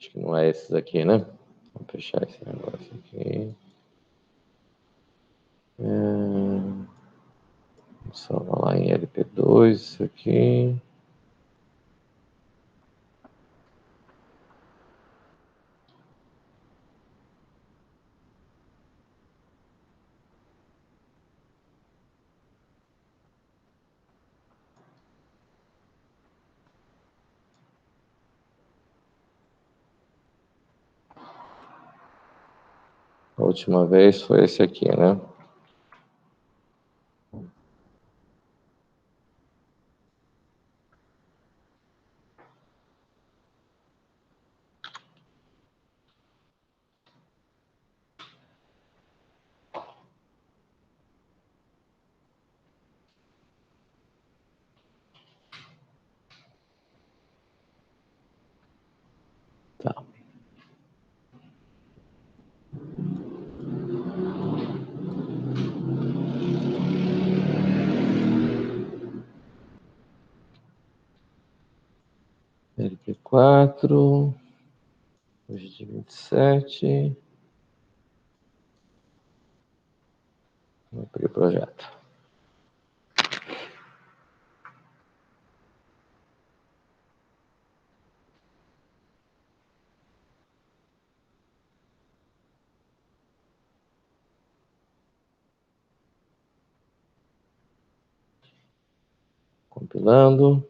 Acho que não é esses aqui, né? Vamos fechar esse negócio aqui. Vamos salvar lá em LP2, isso aqui. A última vez foi esse aqui, né? Tá. LP4. Hoje de 27. Vou abrir o projeto. Compilando.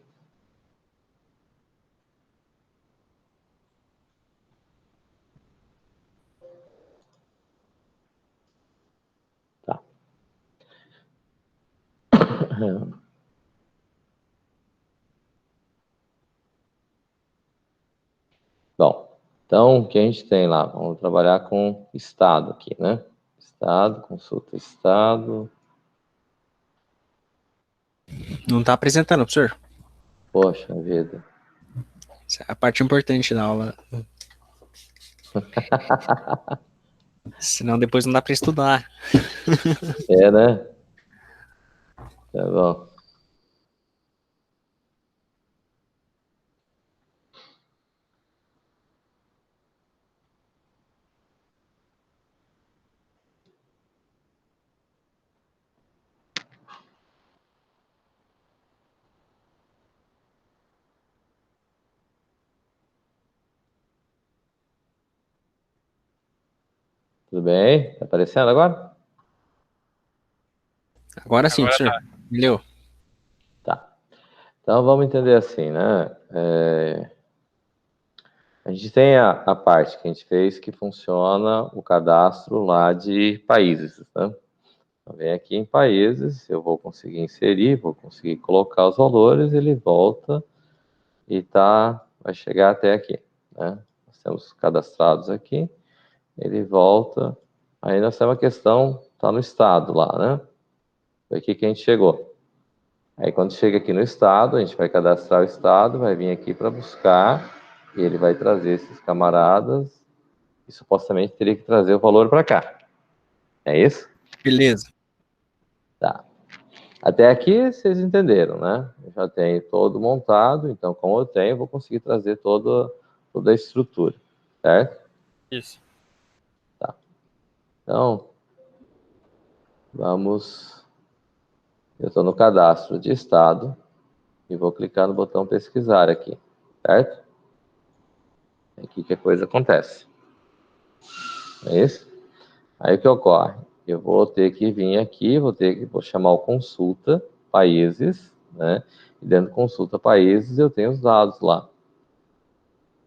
Tá. Bom, então o que a gente tem lá? Vamos trabalhar com estado aqui, né? Estado, consulta estado. Não está apresentando, professor. Poxa vida. Essa é a parte importante da aula. Senão depois não dá para estudar. É, né? Tá bom. Tudo bem? Tá aparecendo agora? Agora sim, professor. Entendeu? Tá. Então vamos entender assim, né? A gente tem a parte que a gente fez que funciona o cadastro lá de países, né? Então, vem aqui em países, eu vou conseguir inserir, vou conseguir colocar os valores, ele volta e vai chegar até aqui, né? Nós temos cadastrados aqui, ele volta, aí nós temos a questão, tá no estado lá, né? Foi aqui que a gente chegou. Aí quando chega aqui no estado, a gente vai cadastrar o estado, vai vir aqui para buscar, e ele vai trazer esses camaradas, e supostamente teria que trazer o valor para cá. É isso? Beleza. Tá. Até aqui vocês entenderam, né? Eu já tenho todo montado, então como eu tenho, eu vou conseguir trazer toda a estrutura, certo? Isso. Tá. Então, vamos... Eu estou no cadastro de estado e vou clicar no botão pesquisar aqui, certo? É aqui que a coisa acontece. É isso? Aí o que ocorre? Eu vou ter que vir aqui, vou chamar o consulta países, né? E dentro do consulta países eu tenho os dados lá.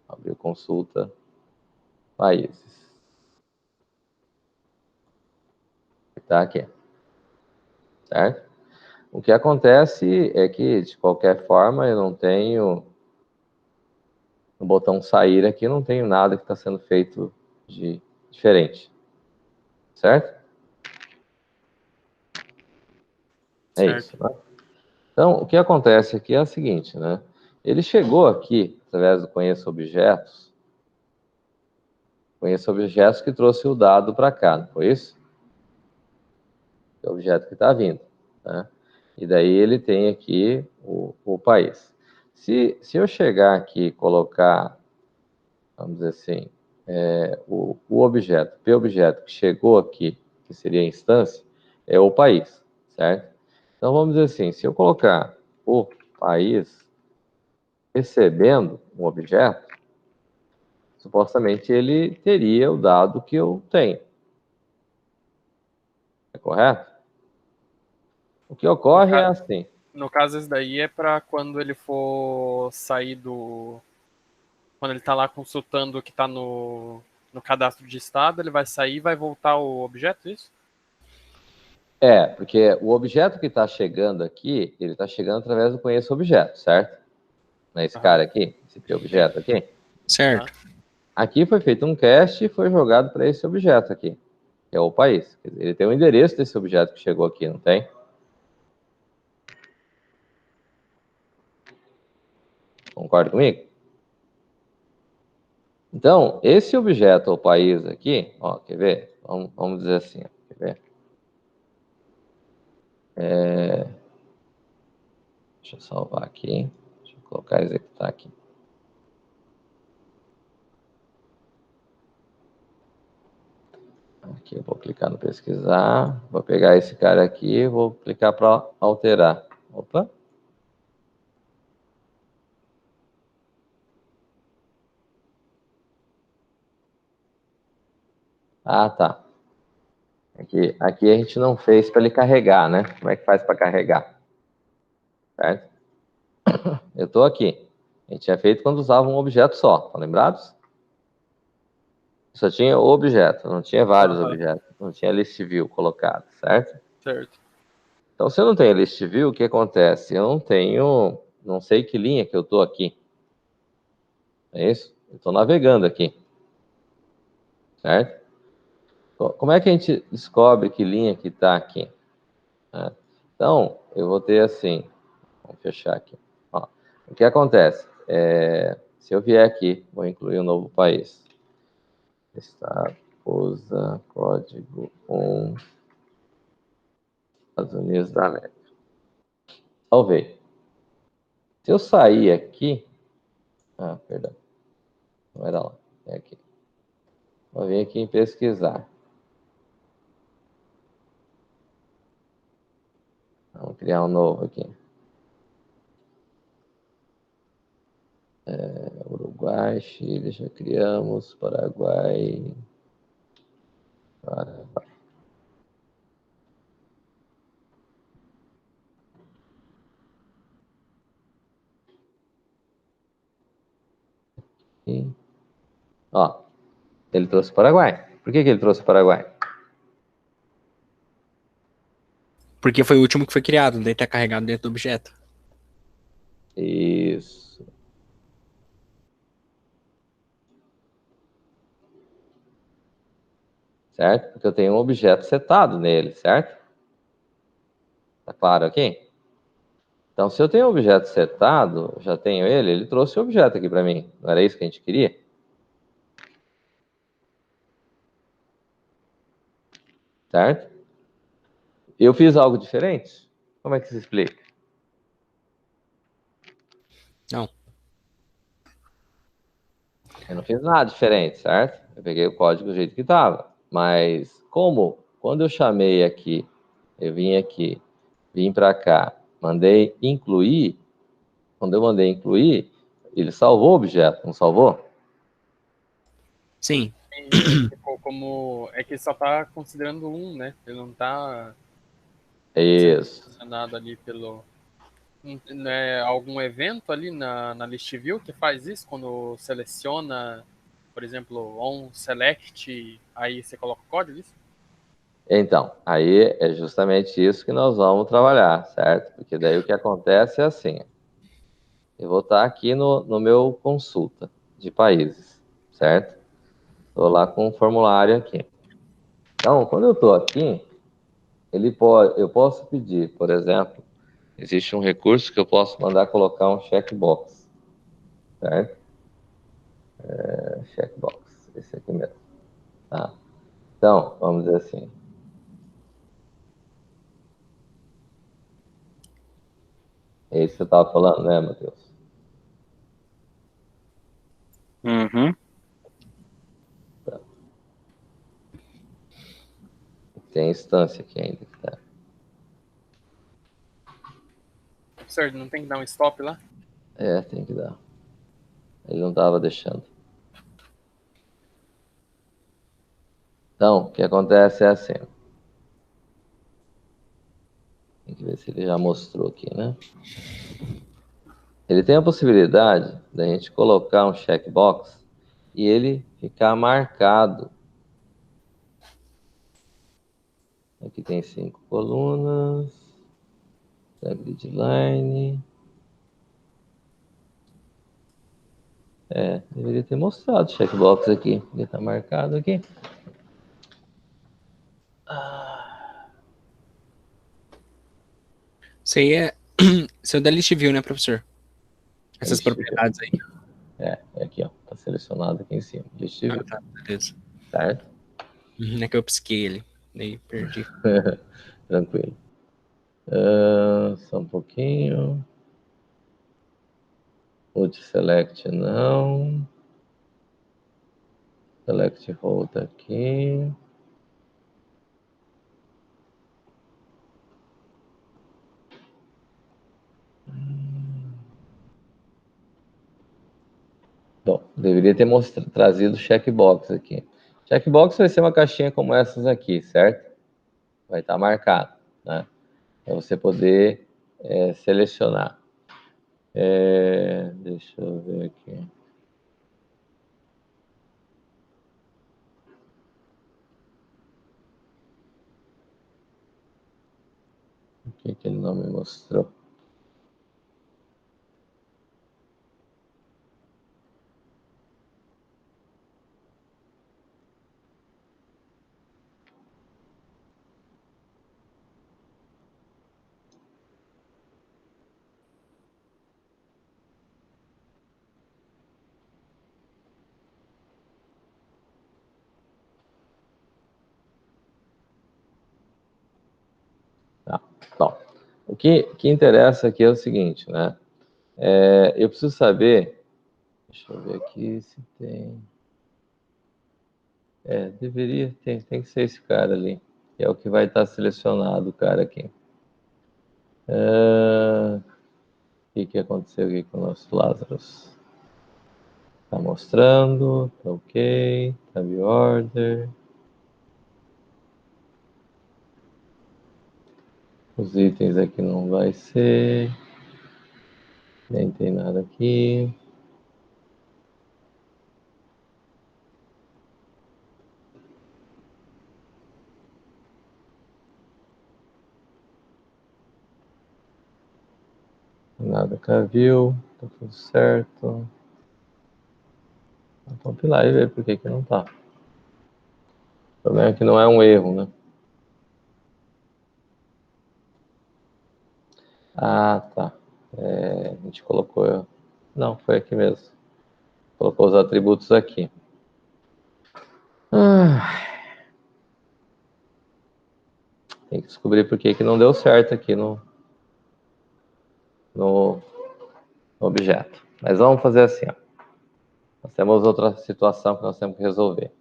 Abrir o consulta países. Tá aqui, certo? O que acontece é que, de qualquer forma, eu não tenho no botão sair aqui, não tenho nada que está sendo feito de diferente, certo? É Certo. isso, né? Então, o que acontece aqui é o seguinte, né? Ele chegou aqui, através do conheça objetos que trouxe o dado para cá, não foi isso? É o objeto que está vindo, né? E daí ele tem aqui o país. Se eu chegar aqui e colocar vamos dizer assim, o objeto, P objeto que chegou aqui, que seria a instância, é o país, certo? Então, vamos dizer assim, se eu colocar o país recebendo um objeto, supostamente ele teria o dado que eu tenho. É correto? O que ocorre é assim. No caso, esse daí é para quando ele for sair do. Quando ele está lá consultando o que está no cadastro de estado, ele vai sair e vai voltar o objeto, isso? Porque o objeto que está chegando aqui, ele está chegando através do conheço objeto, certo? Não é esse cara aqui? Esse objeto aqui? Certo. Aqui foi feito um cast e foi jogado para esse objeto aqui, que é o país. Quer dizer, ele tem o endereço desse objeto que chegou aqui, não tem? Concorda comigo? Então, esse objeto ou país aqui, ó, quer ver? Vamos dizer assim, ó, quer ver? Deixa eu salvar aqui. Deixa eu colocar executar aqui. Aqui eu vou clicar no pesquisar. Vou pegar esse cara aqui e vou clicar para alterar. Opa. Ah, tá. Aqui a gente não fez para ele carregar, né? Como é que faz para carregar? Certo? Eu estou aqui. A gente tinha feito quando usava um objeto só, tá lembrados? Só tinha o objeto, não tinha vários objetos, não tinha list view colocado, certo? Certo. Então, se eu não tenho list view, o que acontece? Eu não sei que linha que eu estou aqui. É isso? Eu estou navegando aqui, certo? Como é que a gente descobre que linha que está aqui? Então, eu vou ter assim, vamos fechar aqui. Ó, o que acontece? Se eu vier aqui, vou incluir um novo país. Estado, usa código 1, Estados Unidos da América. Salvei. Se eu sair aqui... perdão. Não era lá. É aqui. Vou vir aqui em pesquisar. Vamos criar um novo aqui. Uruguai, Chile, já criamos. Paraguai. Ó, ele trouxe o Paraguai. Por que ele trouxe o Paraguai? Porque foi o último que foi criado, daí tá carregado dentro do objeto. Isso. Certo? Porque eu tenho um objeto setado nele, certo? Tá claro aqui? Então, se eu tenho um objeto setado, já tenho ele trouxe o objeto aqui para mim. Não era isso que a gente queria? Certo? Eu fiz algo diferente? Como é que se explica? Não. Eu não fiz nada diferente, certo? Eu peguei o código do jeito que estava. Mas quando eu chamei aqui, eu vim aqui, vim para cá, mandei incluir, quando eu mandei incluir, ele salvou o objeto, não salvou? Sim. Ficou como. É que só tá considerando um, né? Ele não tá Isso. selecionado ali pelo. Né, algum evento ali na list view que faz isso quando seleciona, por exemplo, on select, aí você coloca o código isso? Então, aí é justamente isso que nós vamos trabalhar, certo? Porque daí o que acontece é assim, eu vou estar aqui no meu consulta de países, certo? Estou lá com um formulário aqui. Então, quando eu estou aqui, eu posso pedir, por exemplo, existe um recurso que eu posso mandar colocar um checkbox, certo? Checkbox, esse aqui mesmo. Tá? Então, vamos dizer assim. É isso que você estava falando, né, Matheus? Uhum. tem instância aqui ainda. Tá? Professor, não tem que dar um stop lá? É, tem que dar. Ele não estava deixando. Então, o que acontece é assim. Tem que ver se ele já mostrou aqui, né? Ele tem a possibilidade da gente colocar um checkbox e ele ficar marcado. Aqui tem 5 colunas. Da grid line. Deveria ter mostrado o checkbox aqui. Ele está marcado aqui. Isso aí é. Isso é da List View, né, professor? Essas List view. propriedades aí. É aqui, ó. Tá selecionado aqui em cima. List view. Tá, beleza. Certo? É que eu pisquei ele. Daí perdi. Tranquilo. Só um pouquinho. Multi-select não. Select row tá aqui. Bom, deveria ter trazido o checkbox aqui. Checkbox vai ser uma caixinha como essas aqui, certo? Vai estar marcado, né? Para você poder selecionar. Deixa eu ver aqui. O que ele não me mostrou? Tá. Bom, o que interessa aqui é o seguinte, né? Eu preciso saber. Deixa eu ver aqui se tem. Deveria, tem que ser esse cara ali. Que é o que vai estar selecionado, o cara aqui. O que aconteceu aqui com o nosso Lazarus? Tá mostrando, tá ok, tab order. Os itens aqui não vai ser. Nem tem nada aqui. Nada cavil, tá tudo certo. Vou compilar e ver por que não tá. O problema é que não é um erro, né? Ah, tá. A gente colocou. Não, foi aqui mesmo. Colocou os atributos aqui. Tem que descobrir por que não deu certo aqui no objeto. Mas vamos fazer assim, ó. Nós temos outra situação que nós temos que resolver.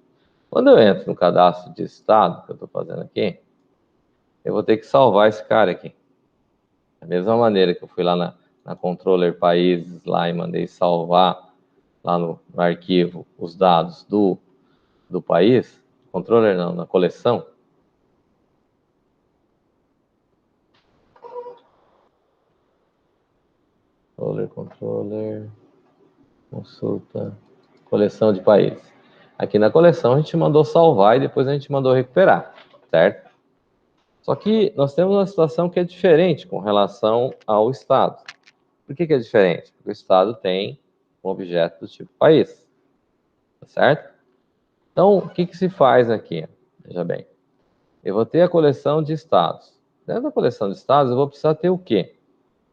Quando eu entro no cadastro de estado, que eu estou fazendo aqui, eu vou ter que salvar esse cara aqui. Da mesma maneira que eu fui lá na controller países lá e mandei salvar lá no arquivo os dados do país, controller não, na coleção. Controller, consulta, coleção de países. Aqui na coleção a gente mandou salvar e depois a gente mandou recuperar, certo? Só que nós temos uma situação que é diferente com relação ao estado. Por que é diferente? Porque o estado tem um objeto do tipo país, tá certo? Então, o que se faz aqui? Veja bem, eu vou ter a coleção de estados. Dentro da coleção de estados, eu vou precisar ter o quê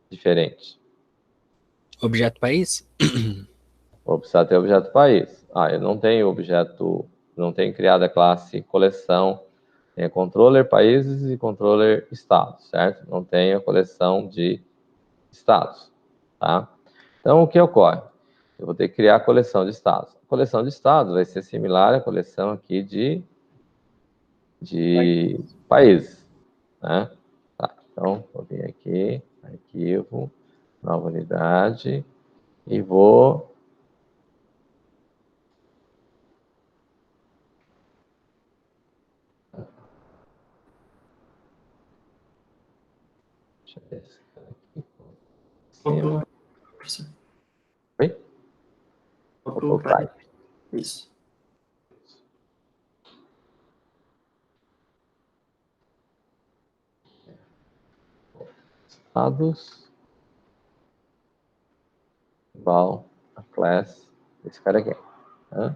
diferente? Objeto país? Vou precisar ter objeto país. Eu não tenho objeto, não tenho criado a classe coleção. Tem controller países e controller estados, certo? Não tenho a coleção de estados, tá? Então, o que ocorre? Eu vou ter que criar a coleção de estados. A coleção de estados vai ser similar à coleção aqui de de países, né? Tá, então, vou vir aqui, arquivo, nova unidade, e vou... Deixa eu ver esse cara aqui. Cima. Oi? Prototype. Isso. Estados. Val, a class, esse cara aqui. Né?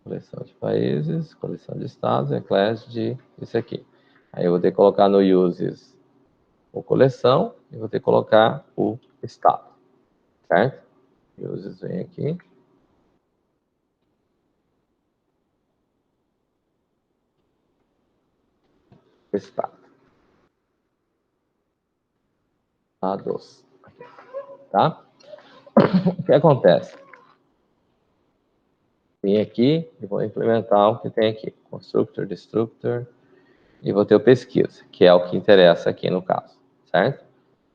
Coleção de países, coleção de estados, é class de isso aqui. Aí eu vou ter que colocar no uses o coleção e vou ter que colocar o estado, certo? Uses vem aqui. Estado. Estados. Aqui. Tá? O que acontece? Vim aqui e vou implementar o que tem aqui. Constructor, Destructor. E vou ter o pesquisa, que é o que interessa aqui no caso, certo?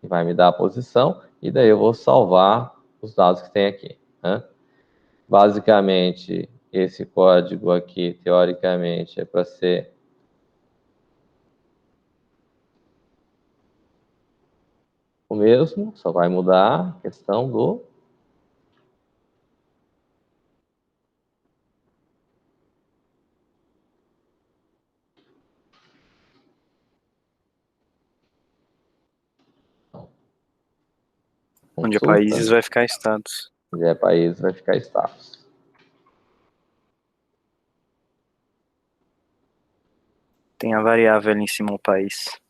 E vai me dar a posição, e daí eu vou salvar os dados que tem aqui, né? Basicamente, esse código aqui, teoricamente, é para ser o mesmo, só vai mudar a questão do... Onde é países vai ficar estados. Onde é país vai ficar status. Tem a variável ali em cima, o país.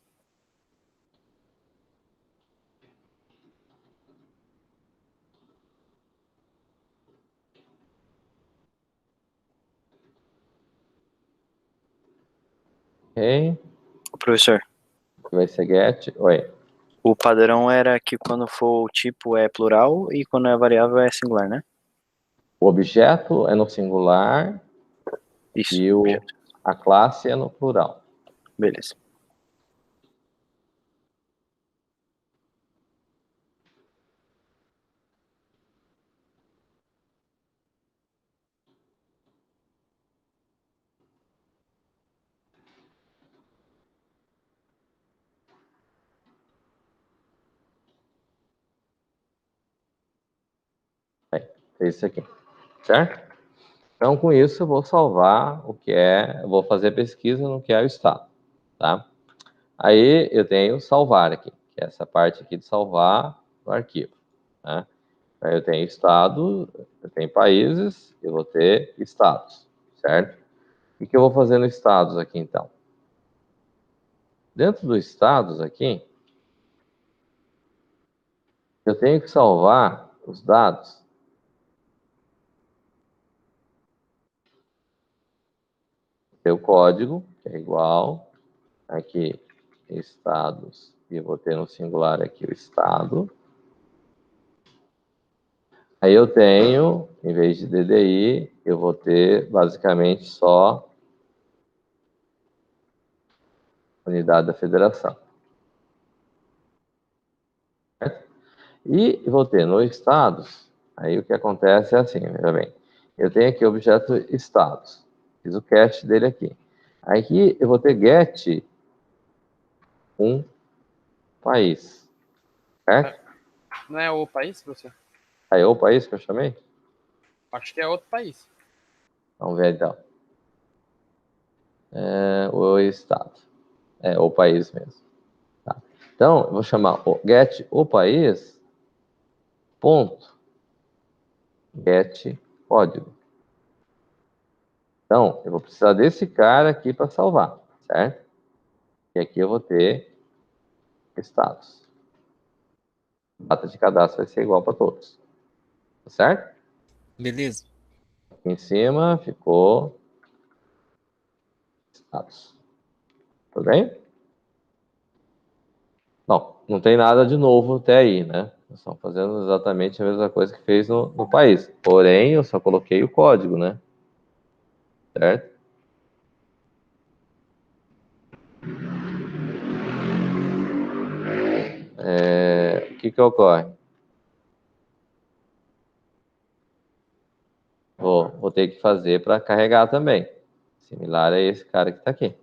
Ok? Ô, professor, Vai ser get. Oi. o padrão era que quando for o tipo é plural e quando é variável é singular, né? O objeto é no singular Isso. e a classe é no plural. Beleza. É isso aqui, certo? Então, com isso, eu vou salvar o que é... Eu vou fazer pesquisa no que é o estado, tá? Aí, eu tenho salvar aqui, que é essa parte aqui de salvar o arquivo, né? Aí eu tenho estado, eu tenho países, eu vou ter estados, certo? O que eu vou fazer no estados aqui, então? Dentro dos estados aqui, eu tenho que salvar os dados do código, que é igual, aqui, estados, e eu vou ter no singular aqui o estado. Aí eu tenho, em vez de DDI, eu vou ter basicamente só unidade da federação. Certo? E vou ter no estados, aí o que acontece é assim, veja bem, eu tenho aqui o objeto estados, fiz o cache dele aqui. Aqui eu vou ter get um país, certo? Não é o país, professor? Aí é o país que eu chamei? Acho que é outro país. Vamos ver então. O estado. É o país mesmo. Tá. Então, eu vou chamar o get o país, ponto, get código. Então, eu vou precisar desse cara aqui para salvar, certo? E aqui eu vou ter status. Data de cadastro vai ser igual para todos. Tá certo? Beleza. Aqui em cima ficou status. Tudo bem? Bom, não tem nada de novo até aí, né? Nós estamos fazendo exatamente a mesma coisa que fez no país. Porém, eu só coloquei o código, né? Certo? O que ocorre? Vou ter que fazer para carregar também. Similar a esse cara que está aqui.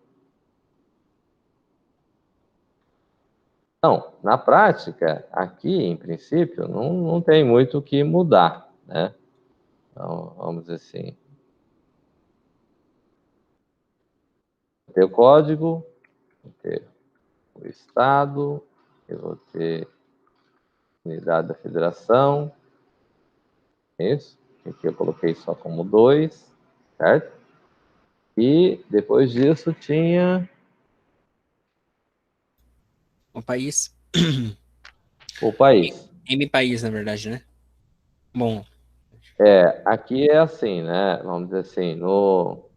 Então, na prática, aqui, em princípio, não tem muito o que mudar, né? Então, vamos dizer assim. Vou ter o código, vou ter o estado, eu vou ter unidade da federação, isso. Aqui eu coloquei só como 2, certo? E depois disso tinha O país. o país. M país, na verdade, né? Bom, Aqui é assim, né? Vamos dizer assim, o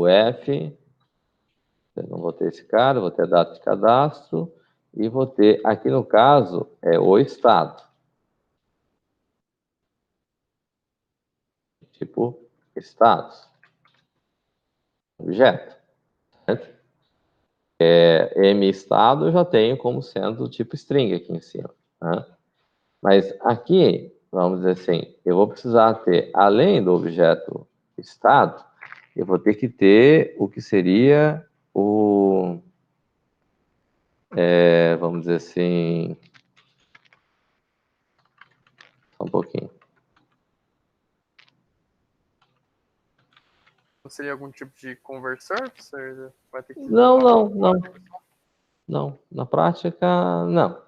F, eu não vou ter esse cara, vou ter a data de cadastro e vou ter, aqui no caso, o estado. Tipo, estados. Objeto. Certo? M estado eu já tenho como sendo o tipo string aqui em cima. Né? Mas aqui, vamos dizer assim, eu vou precisar ter, além do objeto estado, eu vou ter que ter o que seria vamos dizer assim, só um pouquinho. Não seria algum tipo de conversor? Você vai ter que Não. Na prática, não.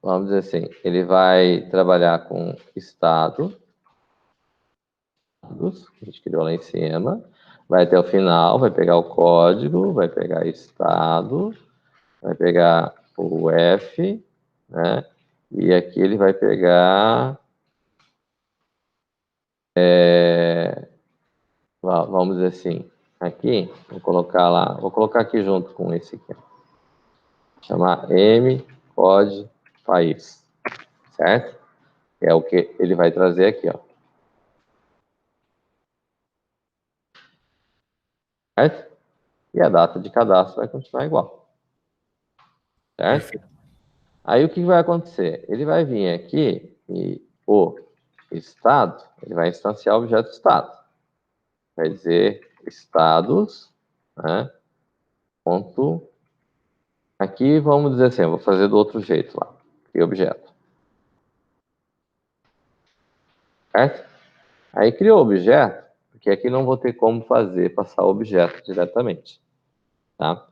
Vamos dizer assim, ele vai trabalhar com estado, que a gente criou lá em cima, vai até o final, vai pegar o código, vai pegar estado, vai pegar o F, né? E aqui ele vai pegar, vamos dizer assim, aqui, vou colocar aqui junto com esse aqui, chamar M, code, país, certo? É o que ele vai trazer aqui, ó. Certo? E a data de cadastro vai continuar igual. Certo? perfeito. Aí o que vai acontecer? Ele vai vir aqui e o estado, ele vai instanciar o objeto estado. Vai dizer estados, né? Ponto. Aqui vamos dizer assim, eu vou fazer do outro jeito lá. Cria objeto. Certo? Aí criou o objeto, porque aqui não vou ter como passar o objeto diretamente. Tá?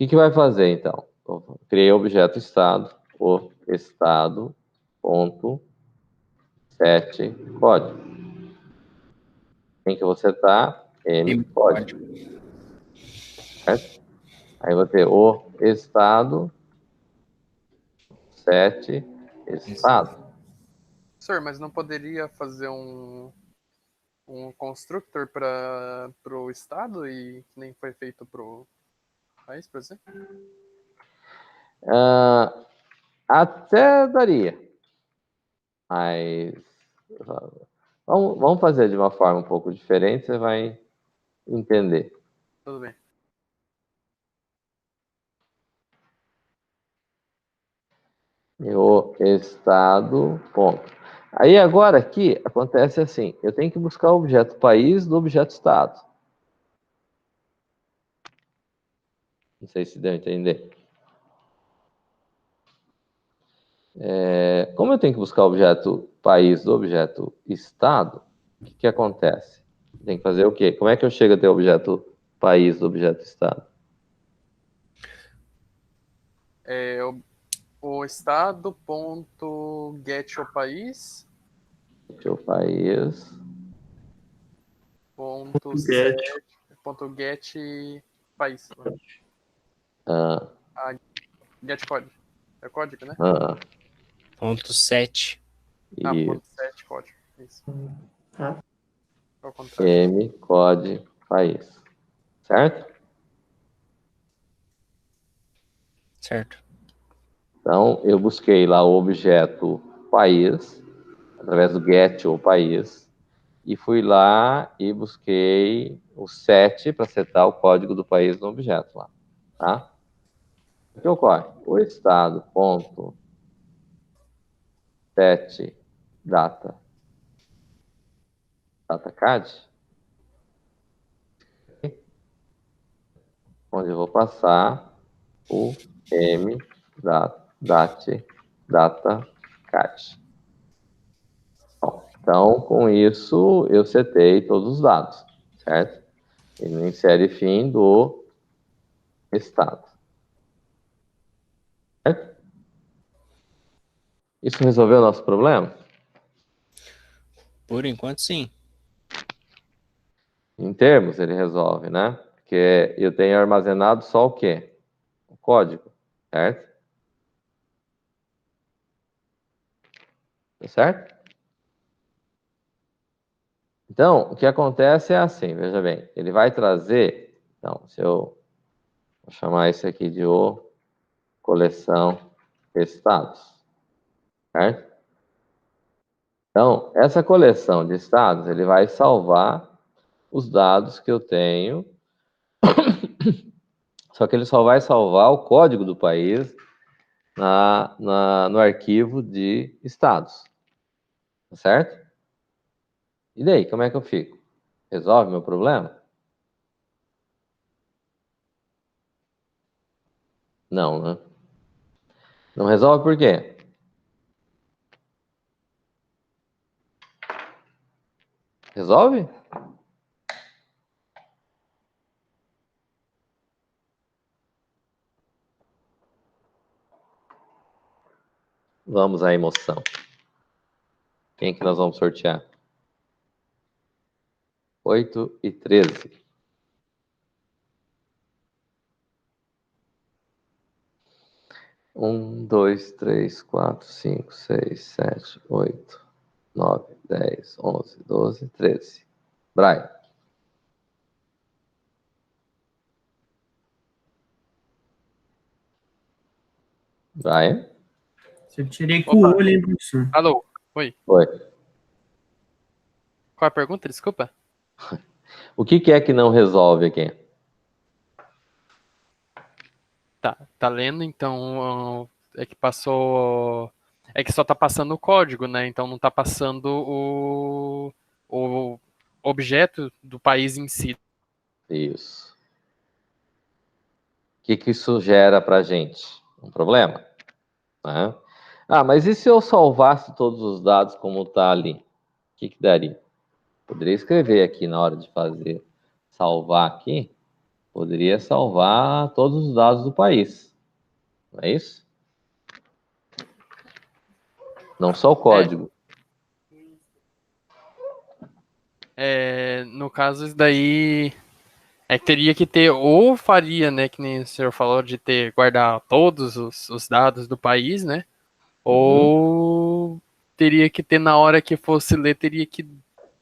O que vai fazer, então? Eu criei o objeto estado, o estado, ponto, set, código. Quem que você tá? M, código. Certo? Aí eu vou ter o estado, set, estado. Professor, mas não poderia fazer um constructor para o estado e que nem foi feito para o país, por exemplo? Até daria. Mas vamos fazer de uma forma um pouco diferente, você vai entender. Tudo bem. O estado, ponto. Aí agora aqui acontece assim, eu tenho que buscar o objeto país do objeto estado. Não sei se deu a entender. Como eu tenho que buscar o objeto país do objeto estado, o que acontece? Tem que fazer o quê? Como é que eu chego até o objeto país do objeto estado? O estado ponto get o país Deixa o país. ponto Get. set ponto get país. Ah, Get código. É código, né? ah, Ponto 7. e Ponto set código. Isso. Ao contrário. M, code, país. Certo? Certo. Então, eu busquei lá o objeto país, através do get ou país, e fui lá e busquei o set para setar o código do país no objeto lá, tá? O que ocorre? O estado ponto set data datacad, onde eu vou passar o m date datacad. Então, com isso, eu setei todos os dados, certo? E no insere fim do estado. Certo? Isso resolveu o nosso problema? Por enquanto, sim. Em termos, ele resolve, né? Porque eu tenho armazenado só o quê? O código, certo? Tá certo? Então, o que acontece é assim, veja bem, ele vai trazer, então, se eu vou chamar isso aqui de o coleção estados, certo? Então, essa coleção de estados, ele vai salvar os dados que eu tenho, só que ele só vai salvar o código do país no arquivo de estados, tá certo? E daí, como é que eu fico? Resolve meu problema? Não, né? Não resolve por quê? Resolve? Vamos à emoção. Quem que nós vamos sortear? 8 e 13. Um, dois, três, quatro, cinco, seis, sete, oito, 9, 10, 11, 12, 13. Brian. Brian? Eu tirei com Opa. o olho, hein, professor? Alô? Oi. Oi. Qual é a pergunta? Desculpa. O que é que não resolve aqui? Tá lendo, então é que passou. É que só tá passando o código, né? Então não tá passando o objeto do país em si. Isso. O que isso gera pra gente? Um problema, né? Ah, mas e se eu salvasse todos os dados como está ali? O que daria? Poderia escrever aqui na hora de fazer salvar aqui, poderia salvar todos os dados do país. Não é isso? Não só o código. No caso, isso daí é que teria que ter, ou faria, né, que nem o senhor falou, de ter guardar todos os dados do país, né? Ou teria que ter, na hora que fosse ler, teria que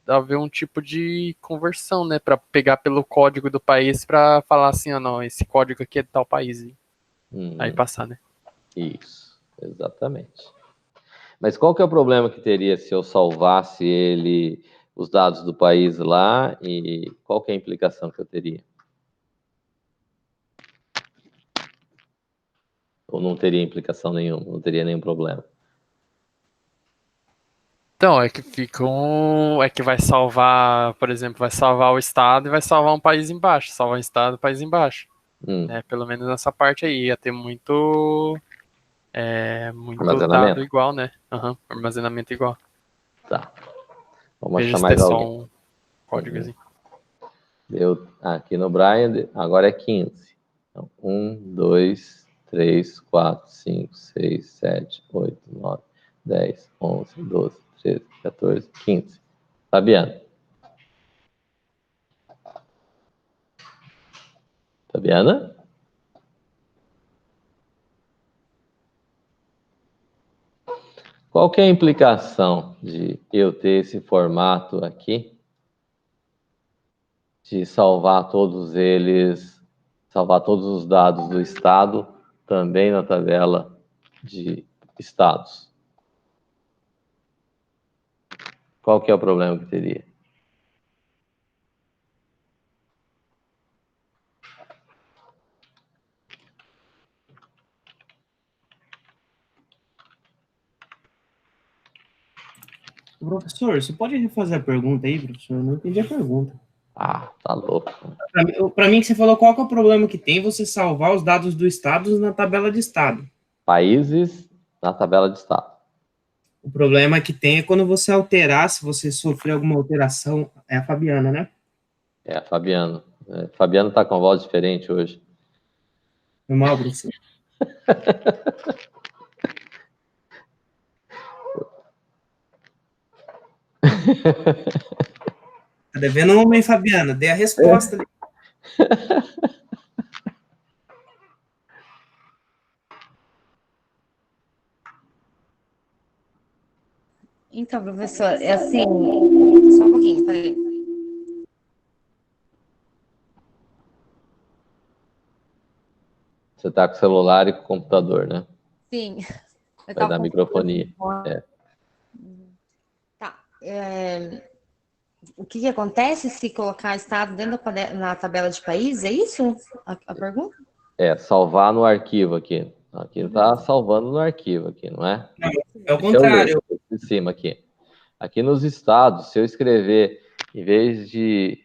haver um tipo de conversão, né, para pegar pelo código do país para falar assim, ah, não, esse código aqui é de tal país. Aí passar, né? Isso, exatamente. Mas qual que é o problema que teria se eu salvasse ele, os dados do país lá, e qual que é a implicação que eu teria? Ou não teria implicação nenhuma, não teria nenhum problema? Então, é que é que vai salvar, por exemplo, vai salvar o estado e vai salvar um país embaixo, salvar um estado e um país embaixo. Pelo menos nessa parte aí, ia ter muito dado Armazenamento? igual, né? Armazenamento igual. Tá. Vamos Veja achar se mais ter só alguém. um códigozinho. Aqui no Brian, agora é 15. Então, 1, 2, 3, 4, 5, 6, 7, 8, 9, 10, 11, 12, 13, 14, 15. Fabiano. Fabiana? Qual que é a implicação de eu ter esse formato aqui, de salvar todos eles, salvar todos os dados do estado, também na tabela de estados. Qual que é o problema que teria? Professor, você pode refazer a pergunta aí, professor? Eu não entendi a pergunta. Ah, tá louco. Para mim, que você falou qual que é o problema que tem você salvar os dados do estado na tabela de estado. Países na tabela de estado. O problema que tem é quando você alterar, se você sofrer alguma alteração, é a Fabiana, né? É, Fabiano. Fabiano tá com voz diferente hoje. Foi mal, professor. Tá devendo um homem, Fabiana. Dê a resposta. Então, professor, é assim. Só um pouquinho, peraí. Você tá com o celular e com o computador, né? Sim. Eu Vai tava dar com- microfonia. É. Tá. O que que acontece se colocar estado dentro na tabela de país? É isso a pergunta? Salvar no arquivo aqui. Aqui tá salvando no arquivo aqui, não é? É o Esse é o contrário. link de cima aqui. Aqui nos estados, se eu escrever, em vez de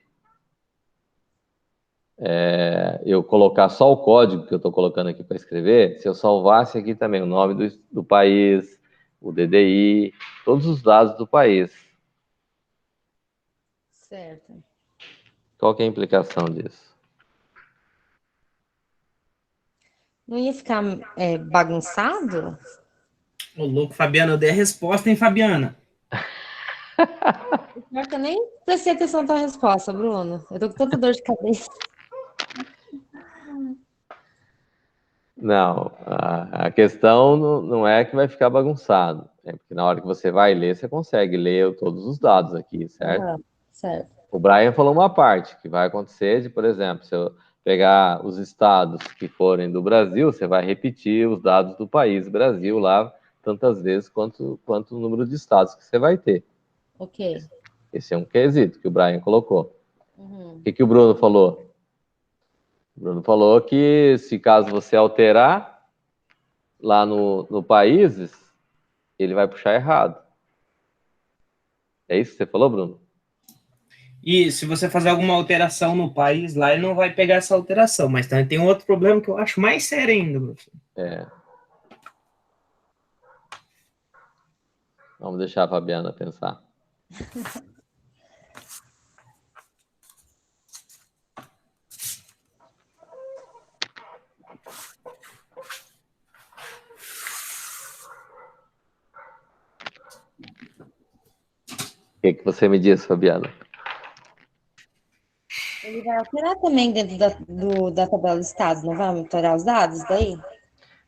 eu colocar só o código que eu estou colocando aqui para escrever, se eu salvasse aqui também o nome do país, o DDI, todos os dados do país. Certo. Qual que é a implicação disso? Não ia ficar bagunçado? Ô, louco, Fabiana, eu dei a resposta, hein, Fabiana? Pior que eu nem prestei atenção na tua resposta, Bruno. Eu tô com tanta dor de cabeça. Não, a questão não é que vai ficar bagunçado. É porque na hora que você vai ler, você consegue ler todos os dados aqui, certo? Aham, certo. O Brian falou uma parte que vai acontecer de, por exemplo, se eu pegar os estados que forem do Brasil, você vai repetir os dados do país Brasil lá tantas vezes quanto o número de estados que você vai ter. Ok. Esse é um quesito que o Brian colocou. Uhum. O que o Bruno falou? O Bruno falou que se caso você alterar lá no países, ele vai puxar errado. É isso que você falou, Bruno? E se você fazer alguma alteração no país lá, ele não vai pegar essa alteração. Mas também tem um outro problema que eu acho mais sério ainda, professor. Vamos deixar a Fabiana pensar. O que você me diz, Fabiana? Ele vai alterar também dentro da tabela de estado, não vai alterar os dados daí?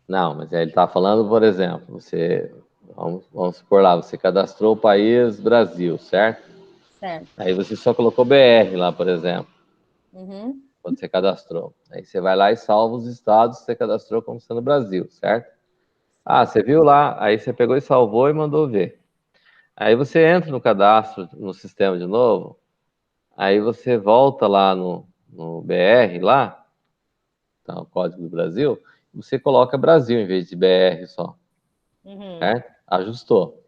Não, mas ele está falando, por exemplo, vamos supor lá, você cadastrou o país Brasil, certo? Certo. Aí você só colocou BR lá, por exemplo, Uhum. quando você cadastrou. Aí você vai lá e salva os estados que você cadastrou como sendo Brasil, certo? Ah, você viu lá, aí você pegou e salvou e mandou ver. Aí você entra no cadastro, no sistema de novo, aí você volta lá no BR, lá, tá, o código do Brasil, e você coloca Brasil em vez de BR só, Uhum. certo? Ajustou.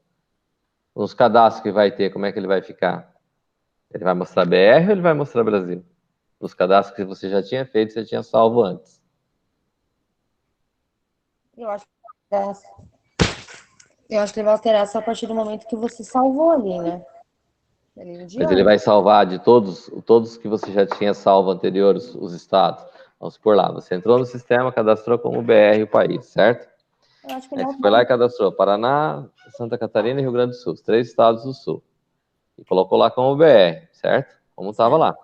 Nos cadastros que vai ter, como é que ele vai ficar? Ele vai mostrar BR ou ele vai mostrar Brasil? Nos cadastros que você já tinha feito, você tinha salvo antes. Eu acho que ele vai alterar só a partir do momento que você salvou ali, né? Mas ele vai salvar de todos que você já tinha salvo anteriores, os estados. Vamos por lá, você entrou no sistema, cadastrou como BR o país, certo? Eu acho que Aí ele você foi lá e cadastrou Paraná, Santa Catarina e Rio Grande do Sul, os 3 estados do Sul. E colocou lá como BR, certo? Como estava lá.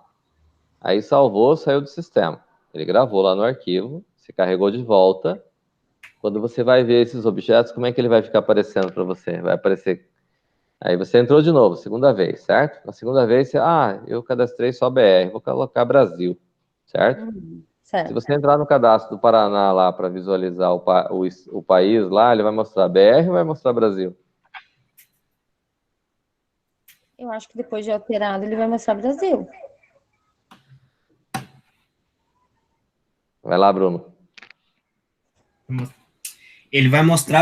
Aí salvou, saiu do sistema. Ele gravou lá no arquivo, se carregou de volta. Quando você vai ver esses objetos, como é que ele vai ficar aparecendo para você? Vai aparecer. Aí você entrou de novo, segunda vez, certo? Na segunda vez, eu cadastrei só BR, vou colocar Brasil, certo? Uhum. Se Certo. você entrar no cadastro do Paraná lá para visualizar o país lá, ele vai mostrar BR ou vai mostrar Brasil? Eu acho que depois de alterado ele vai mostrar Brasil. Vai lá, Bruno. Ele vai mostrar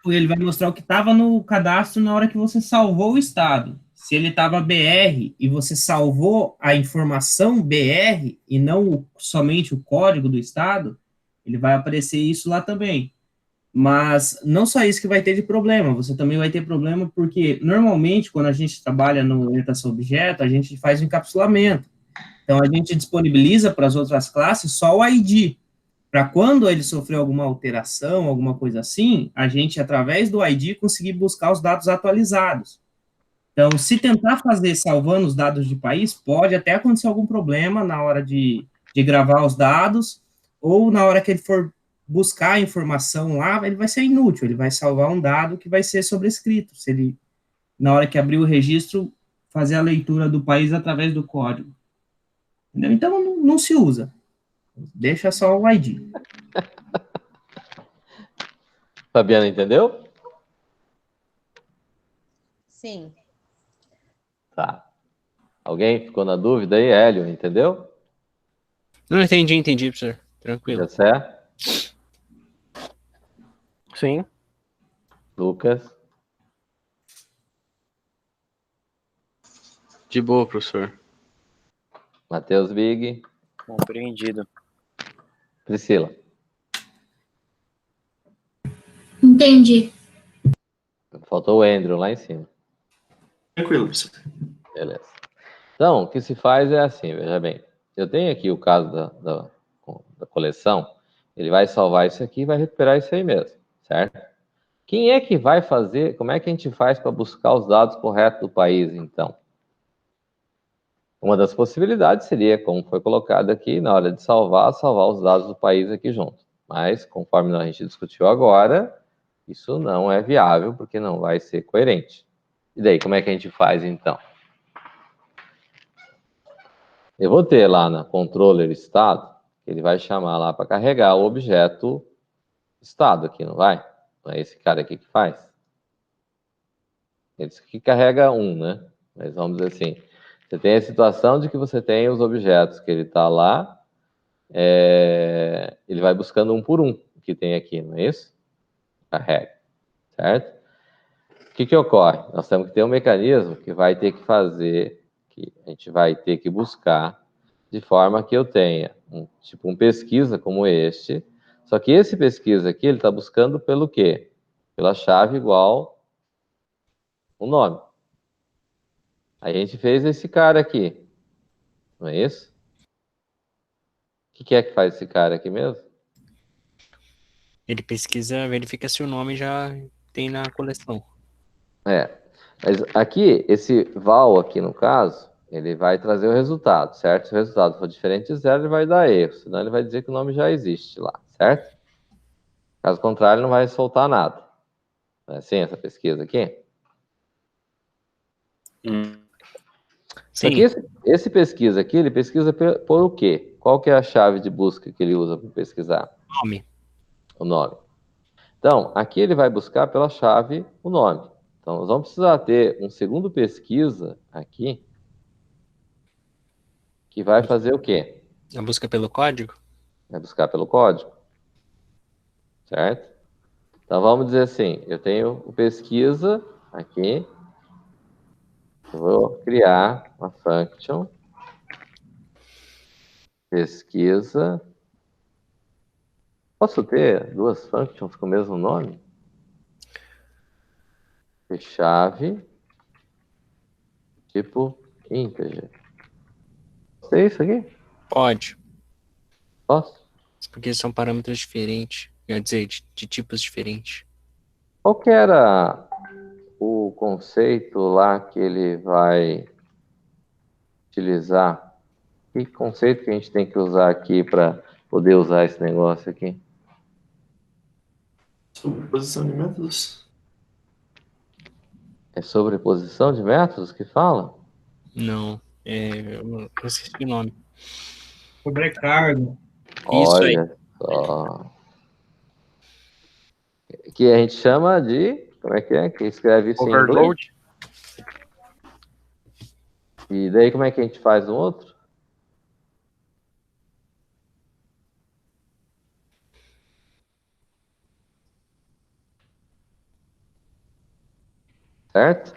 ele vai mostrar o que estava no cadastro na hora que você salvou o estado. Se ele estava BR e você salvou a informação BR e não somente o código do estado, ele vai aparecer isso lá também. Mas não só isso que vai ter de problema, você também vai ter problema porque normalmente quando a gente trabalha no orientação objeto, a gente faz um encapsulamento. Então a gente disponibiliza para as outras classes só o ID. Para quando ele sofreu alguma alteração, alguma coisa assim, a gente, através do ID, conseguir buscar os dados atualizados. Então, se tentar fazer salvando os dados de país, pode até acontecer algum problema na hora de gravar os dados, ou na hora que ele for buscar a informação lá, ele vai ser inútil, ele vai salvar um dado que vai ser sobrescrito, se ele, na hora que abrir o registro, fazer a leitura do país através do código. Entendeu? Então, não se usa. Deixa só o ID. Fabiana, entendeu? Sim. Tá. Alguém ficou na dúvida aí? Hélio, entendeu? Não entendi, professor. Tranquilo. Jessé? Sim. Lucas? De boa, professor. Matheus Big? Compreendido. Priscila? Entendi. Faltou o Andrew lá em cima. Tranquilo, professor. Beleza. Então, o que se faz é assim, veja bem. Eu tenho aqui o caso da coleção, ele vai salvar isso aqui e vai recuperar isso aí mesmo, certo? Quem é que vai fazer, como é que a gente faz para buscar os dados corretos do país, então? Uma das possibilidades seria, como foi colocado aqui, na hora de salvar os dados do país aqui junto. Mas, conforme a gente discutiu agora, isso não é viável, porque não vai ser coerente. E daí, como é que a gente faz, então? Eu vou ter lá na controller estado, ele vai chamar lá para carregar o objeto estado aqui, não vai? Não é esse cara aqui que faz? Esse aqui carrega um, né? Mas vamos dizer assim, você tem a situação de que você tem os objetos que ele está lá, ele vai buscando um por um, que tem aqui, não é isso? Carrega, certo? O que ocorre? Nós temos que ter um mecanismo que vai ter que fazer, que a gente vai ter que buscar, de forma que eu tenha um pesquisa como este, só que esse pesquisa aqui, ele está buscando pelo quê? Pela chave igual o nome. A gente fez esse cara aqui, não é isso? O que é que faz esse cara aqui mesmo? Ele pesquisa, verifica se o nome já tem na coleção. Mas aqui, esse val aqui no caso, ele vai trazer o resultado, certo? Se o resultado for diferente de zero, ele vai dar erro, senão ele vai dizer que o nome já existe lá, certo? Caso contrário, não vai soltar nada. Não é assim essa pesquisa aqui? Só que esse pesquisa aqui, ele pesquisa por o quê? Qual que é a chave de busca que ele usa para pesquisar? Nome. O nome. Então, aqui ele vai buscar pela chave o nome. Então, nós vamos precisar ter um segundo pesquisa aqui, que vai fazer o quê? A busca pelo código? Vai buscar pelo código. Certo? Então, vamos dizer assim, eu tenho o pesquisa aqui, eu vou criar uma function, pesquisa. Posso ter duas functions com o mesmo nome? Chave, tipo integer. Posso ter isso aqui? Pode. Posso? Porque são parâmetros diferentes. Quer dizer, de tipos diferentes. Qual que era o conceito lá que ele vai utilizar? Que conceito que a gente tem que usar aqui para poder usar esse negócio aqui? Sobreposição de métodos. É sobreposição de métodos que fala? Não. Eu esqueci o nome. Sobrecarga. Isso aí. Olha só. Que a gente chama de... Como é que é? Que escreve isso em inglês? Overload. E daí como é que a gente faz no outro? Certo?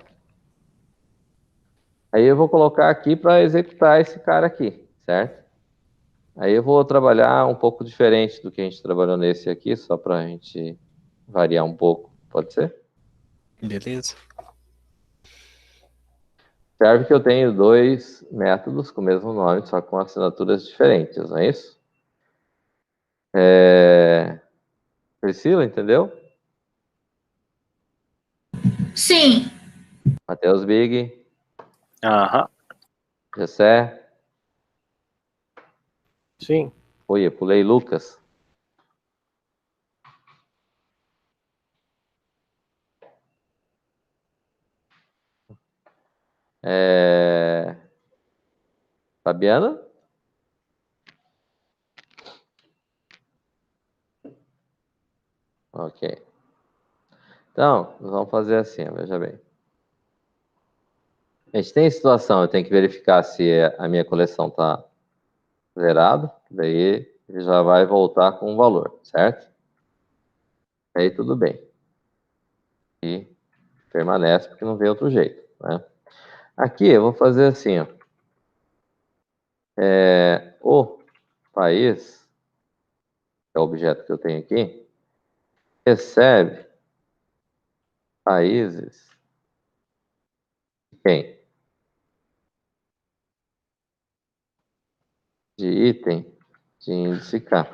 Aí eu vou colocar aqui para executar esse cara aqui, certo? Aí eu vou trabalhar um pouco diferente do que a gente trabalhou nesse aqui, só para a gente variar um pouco. Pode ser? Beleza. Observe que eu tenho dois métodos com o mesmo nome, só com assinaturas diferentes, não é isso? Priscila, entendeu? Sim. Matheus Big, Aham. Jessé. Sim. Oi, eu pulei Lucas. Fabiana? Ok. Então, nós vamos fazer assim, ó, veja bem. A gente tem situação, eu tenho que verificar se a minha coleção está zerada, daí ele já vai voltar com o valor, certo? Aí tudo bem. E permanece porque não vem outro jeito, né? Aqui eu vou fazer assim, ó. O país, que é o objeto que eu tenho aqui, recebe países de quem? De item de índice K.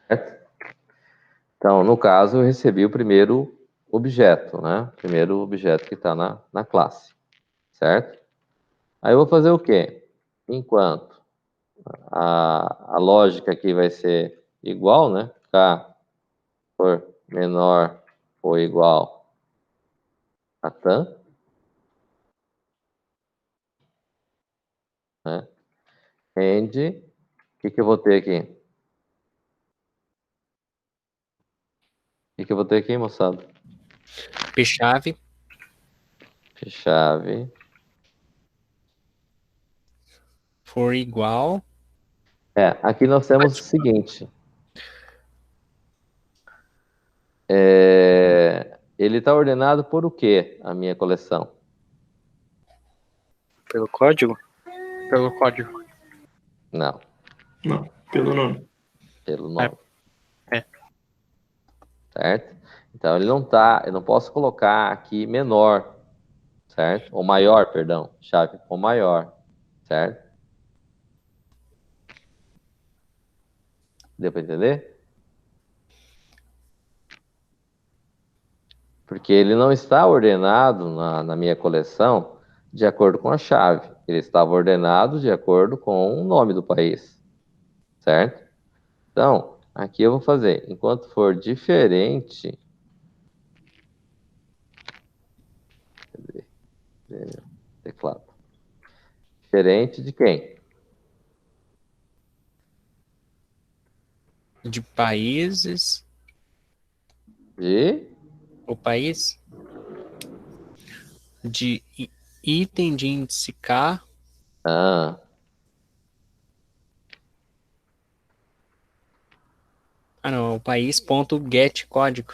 Certo? Então, no caso, eu recebi o primeiro objeto, né? O primeiro objeto que está na classe, certo? Aí eu vou fazer o quê? Enquanto a lógica aqui vai ser igual, né? K for menor ou igual a TAM, né? And, o que eu vou ter aqui? O que eu vou ter aqui, moçada? P-chave. Chave. For igual. Aqui nós temos o seguinte. Ele está ordenado por o quê, a minha coleção? Pelo código? Pelo código. Não, Não, pelo nome. pelo nome. É. Certo? Então ele não tá, eu não posso colocar aqui menor, certo? Ou maior, perdão, chave ou maior, certo? Deu para entender? Porque ele não está ordenado na minha coleção de acordo com a chave. Ele estava ordenado de acordo com o nome do país, certo? Então, aqui eu vou fazer, enquanto for diferente, teclado, diferente de quem? De países. De O país. De item de índice K. ah, Ah, não. O país ponto get código.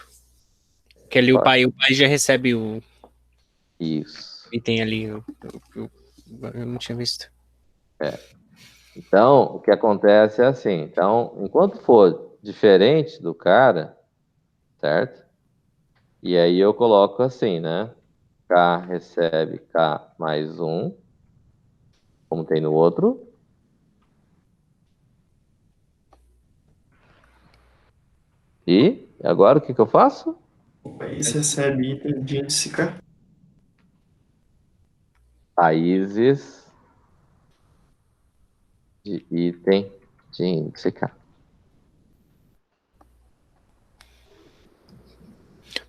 Que ali o país já recebe o isso. item ali. Eu não tinha visto. Então, o que acontece é assim. Então, enquanto for diferente do cara, certo? E aí eu coloco assim, né? K recebe K mais 1, como tem no outro. E agora o que eu faço? O país recebe item de índice K. Países de item de índice K.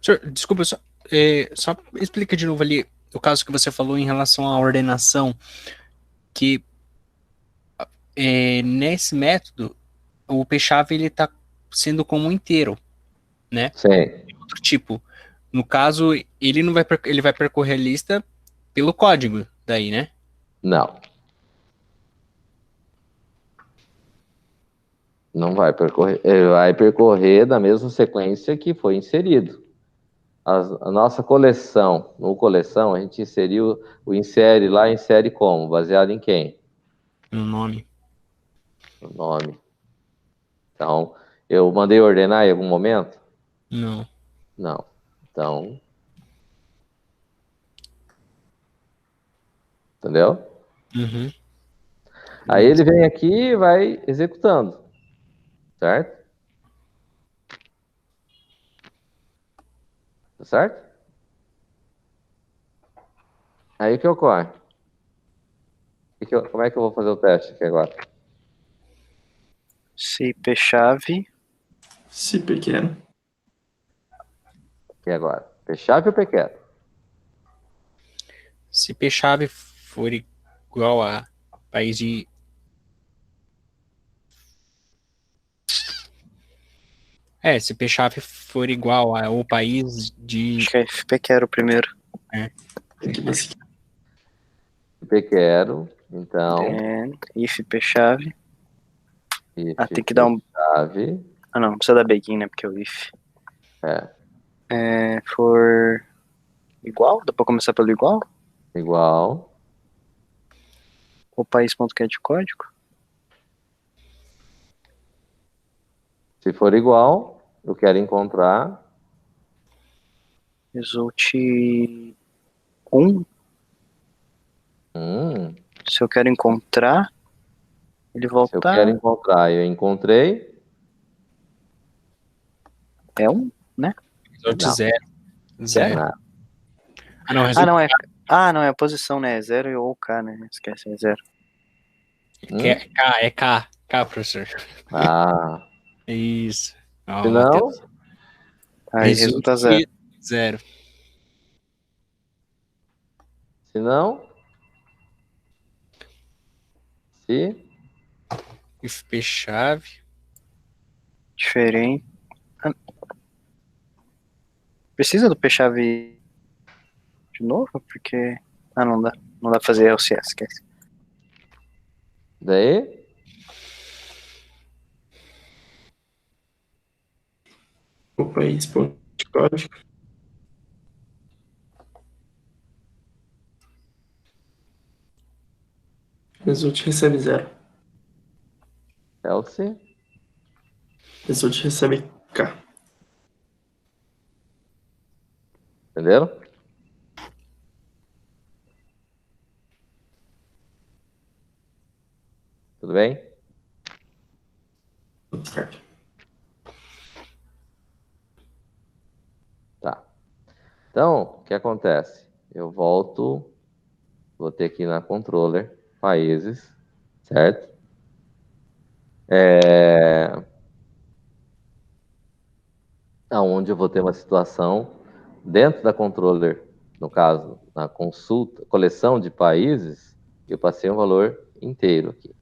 Senhor, desculpa, só explica de novo ali o caso que você falou em relação à ordenação. que nesse método, o p-chave ele está sendo como um inteiro, né? Sim. Outro tipo, no caso, ele não vai ele vai percorrer a lista pelo código daí, né? Não. Não vai percorrer. Ele vai percorrer da mesma sequência que foi inserido. A nossa coleção, no coleção, a gente inseriu o insere lá, insere como? Baseado em quem? No nome. O nome. Então, eu mandei ordenar em algum momento? Não. Não. Então. Entendeu? Uhum. Aí ele vem aqui e vai executando. Certo? Tá certo? Aí o que ocorre? Como é que eu vou fazer o teste aqui agora? Se p-chave, Se pequeno. Aqui agora. P-chave ou pequeno? Se p-chave for igual a país de... se p-chave for igual ao país de... acho que é FP que era o primeiro. Aqui nesse aqui. P quero, então. If p-chave. If tem que dar um... chave. Ah, não precisa dar begin, né? Porque é o if. For igual? Dá pra começar pelo igual? Igual. O país.get código? Se for igual, eu quero encontrar. Result 1. Se eu quero encontrar, ele volta. Se eu quero encontrar, eu encontrei. É 1, né? Result Não. 0. Zero. Não. Ah, não, result... não, é a posição, né? É 0 ou K, né? Esquece, é 0. É K, professor. Ah. Isso. Se não, aí resulta 0. 0. se não, se If p-chave. Diferente. Precisa do p-chave de novo? Porque... não dá. Não dá pra fazer LCS, esquece. daí, O país.código. Result recebe 0. else, Result recebe K. entenderam? Tudo bem? Tudo certo. Tá. Então, o que acontece? Eu volto, vou ter aqui na controller, países, certo? Onde eu vou ter uma situação dentro da controller, no caso, na consulta, coleção de países, eu passei um valor inteiro aqui.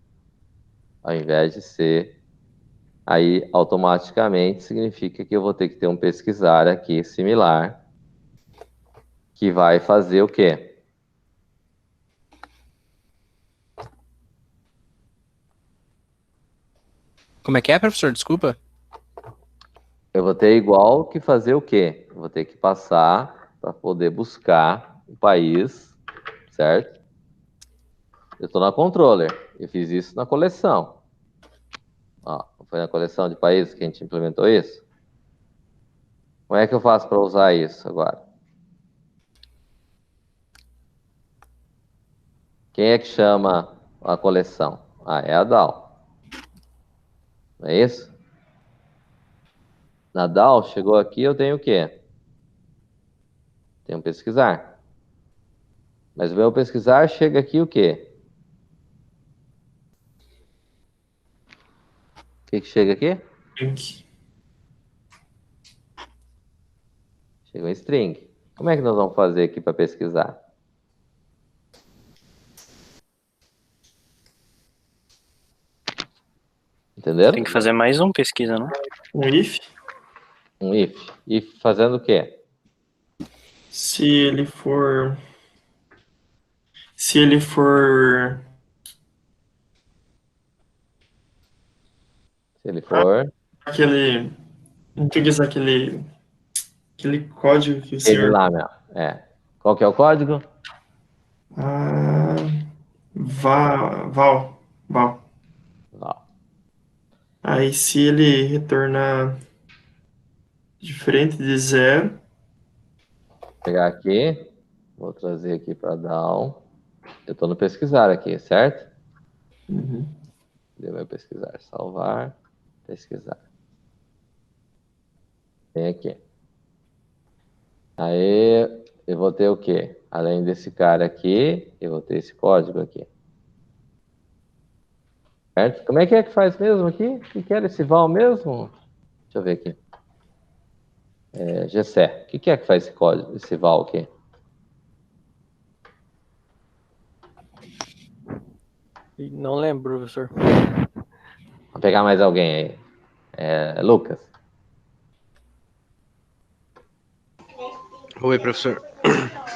Ao invés de ser, aí automaticamente significa que eu vou ter que ter um pesquisar aqui similar, que vai fazer o quê? Como é que é, professor? Desculpa. Eu vou ter igual que fazer o quê? Eu vou ter que passar para poder buscar o país, certo? Eu estou na controller, eu fiz isso na coleção. Foi na coleção de países que a gente implementou isso? Como é que eu faço para usar isso agora? Quem é que chama a coleção? É a DAO. Não é isso? Na DAO, chegou aqui, eu tenho o quê? Tenho pesquisar. Mas o meu pesquisar chega aqui o quê? O que chega aqui? Link. Chega um string. Como é que nós vamos fazer aqui para pesquisar? Entenderam? Tem que fazer mais um pesquisa, não? Um if, Um if. If fazendo o quê? se ele for. Se ele for. Se ele for... Aquele. Em português, aquele código que o Ele senhor. lá, meu. É. Qual que é o código? Ah, Val. Ó. Aí, se ele retornar diferente de 0, Vou pegar aqui. Vou trazer aqui para down. Eu estou no pesquisar aqui, certo? Cadê meu pesquisar? Salvar. Pesquisar. Tem aqui. Aí, eu vou ter o quê? Além desse cara aqui, eu vou ter esse código aqui. Certo? Como é que faz mesmo aqui? O que era esse val mesmo? Deixa eu ver aqui. Gessé. O que é que faz esse código, esse val aqui? Não lembro, professor. Vou pegar mais alguém aí. Lucas. Oi, professor.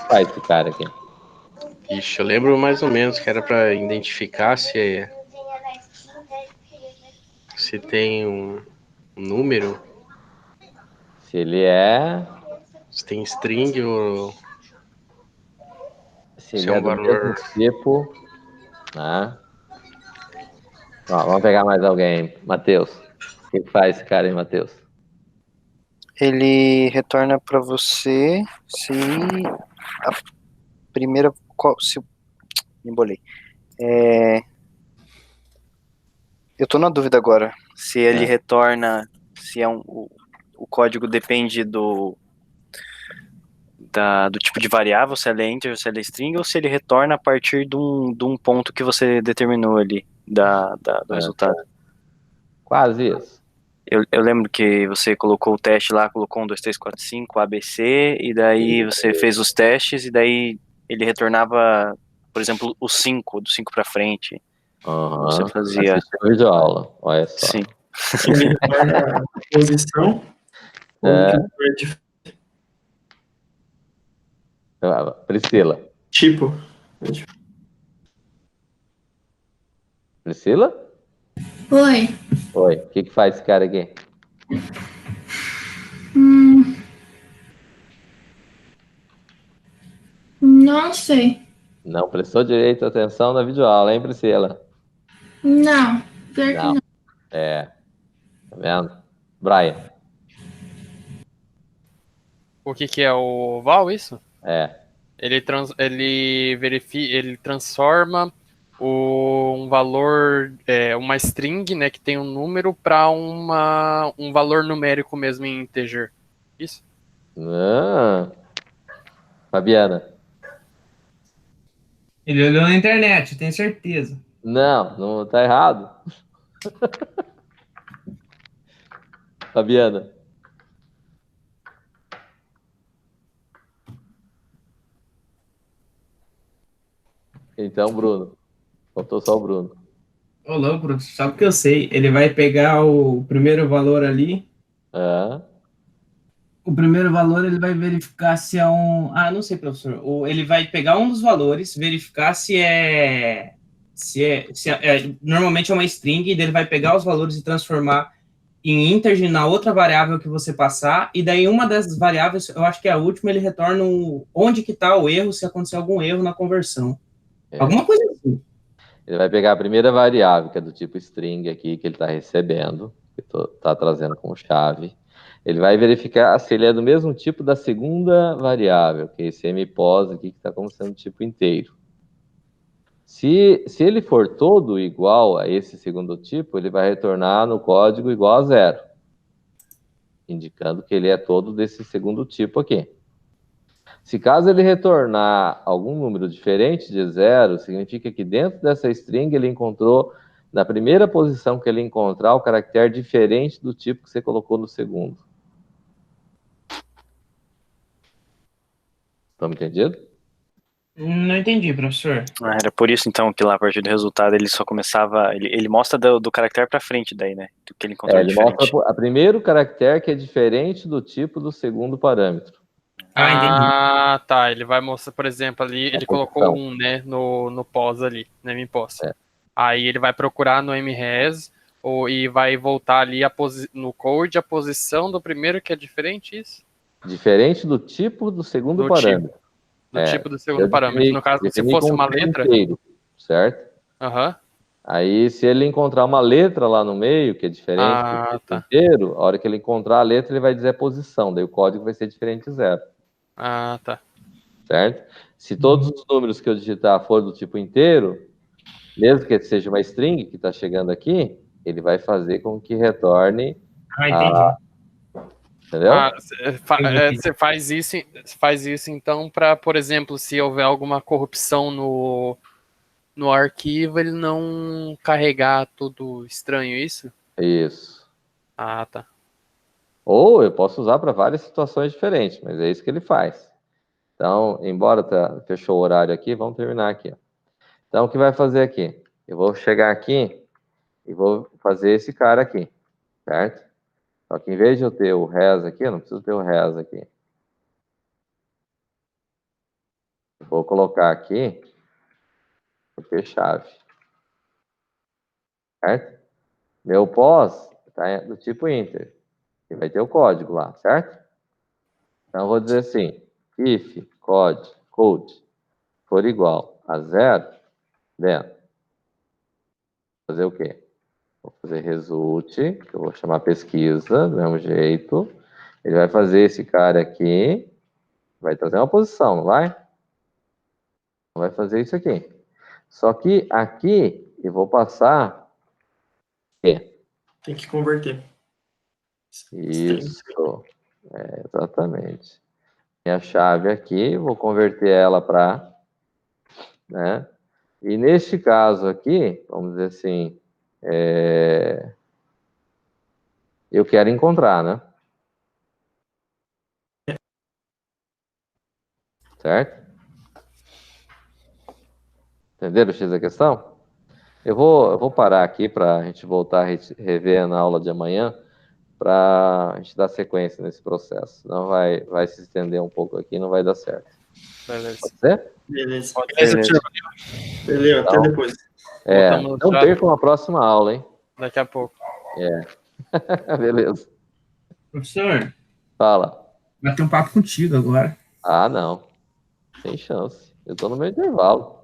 Faz esse cara aqui. Ixi, eu lembro mais ou menos que era para identificar se tem um número, Se ele é... se tem string ou Se ele se é um é do mesmo valor. tipo... Né? Ó, vamos pegar mais alguém. Matheus. O que faz esse cara aí, Matheus? Ele retorna para você se a primeira... Se, me embolei. Eu tô na dúvida agora. Se ele retorna... Se é o código depende do tipo de variável, se ela é integer, se ela é string, ou se ele retorna a partir de um ponto que você determinou ali, do resultado. Quase isso. Eu lembro que você colocou o teste lá, colocou 1, 2, 3, 4, 5, ABC, e daí você fez os testes, e daí ele retornava, por exemplo, o 5, do 5 para frente. Você fazia... Assistiu o vídeo aula, olha só. Sim. ele retorna a posição. Priscila. Tipo. Priscila? Oi. Oi. O que faz esse cara aqui? Não sei. Não prestou direito atenção na videoaula, hein, Priscila? Não. Pior que não. Tá vendo? Brian. O que é o val, isso? Ele Ele transforma um valor, uma string, né, que tem um número, para um valor numérico mesmo em integer. Isso? Fabiana. Ele olhou na internet, eu tenho certeza. Não tá errado. Fabiana. Então, Bruno. Faltou só o Bruno. Ô, louco, professor, sabe o que eu sei? Ele vai pegar o primeiro valor ali. O primeiro valor ele vai verificar se é um... não sei, professor. Ele vai pegar um dos valores, verificar se normalmente é uma string, e daí ele vai pegar os valores e transformar em integer na outra variável que você passar, e daí uma dessas variáveis, eu acho que é a última, ele retorna onde que está o erro, se acontecer algum erro na conversão. Alguma coisa assim. Ele vai pegar a primeira variável, que é do tipo string aqui, que ele está recebendo, que está trazendo como chave. Ele vai verificar se ele é do mesmo tipo da segunda variável, que é esse mpos aqui, que está como sendo tipo inteiro. Se ele for todo igual a esse segundo tipo, ele vai retornar no código igual a 0, indicando que ele é todo desse segundo tipo aqui. Se caso ele retornar algum número diferente de 0, significa que dentro dessa string ele encontrou, na primeira posição que ele encontrar, o caractere diferente do tipo que você colocou no segundo. Estamos entendidos? Não entendi, professor. Era por isso então que lá a partir do resultado ele só começava. Ele mostra do caractere pra frente daí, né? Do que ele encontrou Ele diferente. mostra o primeiro caractere que é diferente do tipo do segundo parâmetro. Entendi. Ah, tá. Ele vai mostrar, por exemplo, ali, ele colocou posição. 1, né, no pos ali, no MPOS. É. Aí ele vai procurar no MRES e vai voltar ali no code a posição do primeiro que é diferente, isso? Diferente do tipo do segundo Do parâmetro. Do tipo do segundo parâmetro. No caso, se defini fosse com uma o tipo letra... inteiro, certo? Aham. Aí, se ele encontrar uma letra lá no meio, que é diferente do tipo inteiro, a hora que ele encontrar a letra, ele vai dizer a posição, daí o código vai ser diferente de 0. Ah, tá. Certo? Se todos os números que eu digitar for do tipo inteiro, mesmo que seja uma string que está chegando aqui, ele vai fazer com que retorne Entendi. Entendeu? Você faz isso então para, por exemplo, se houver alguma corrupção no arquivo, ele não carregar tudo estranho, isso? Isso. Ah, tá. Ou eu posso usar para várias situações diferentes, mas é isso que ele faz. Então, embora fechou o horário aqui, vamos terminar aqui. Então, o que vai fazer aqui? Eu vou chegar aqui e vou fazer esse cara aqui, certo? Só que em vez de eu ter o res aqui, eu não preciso ter o res aqui. Eu vou colocar aqui o p-chave, certo? Meu pos está do tipo inter, e vai ter o código lá, certo? Então, eu vou dizer assim, if code for igual a 0, then, vou fazer o quê? Vou fazer result, que eu vou chamar pesquisa, do mesmo jeito. Ele vai fazer esse cara aqui, vai trazer uma posição, não vai? Vai fazer isso aqui. Só que aqui eu vou passar... Tem que converter. Isso, exatamente. Minha chave aqui, vou converter ela para... né? E neste caso aqui, vamos dizer assim, eu quero encontrar, né? Certo? Entenderam o X da questão? Eu vou parar aqui para a gente voltar a rever na aula de amanhã, para a gente dar sequência nesse processo. Senão vai se estender um pouco aqui e não vai dar certo. Beleza. Pode ser? Beleza. Beleza. Valeu, até Então, depois. não percam a próxima aula, hein? Daqui a pouco. Beleza. Professor, Fala. vai ter um papo contigo agora. Ah, não. Sem chance. Eu tô no meu intervalo.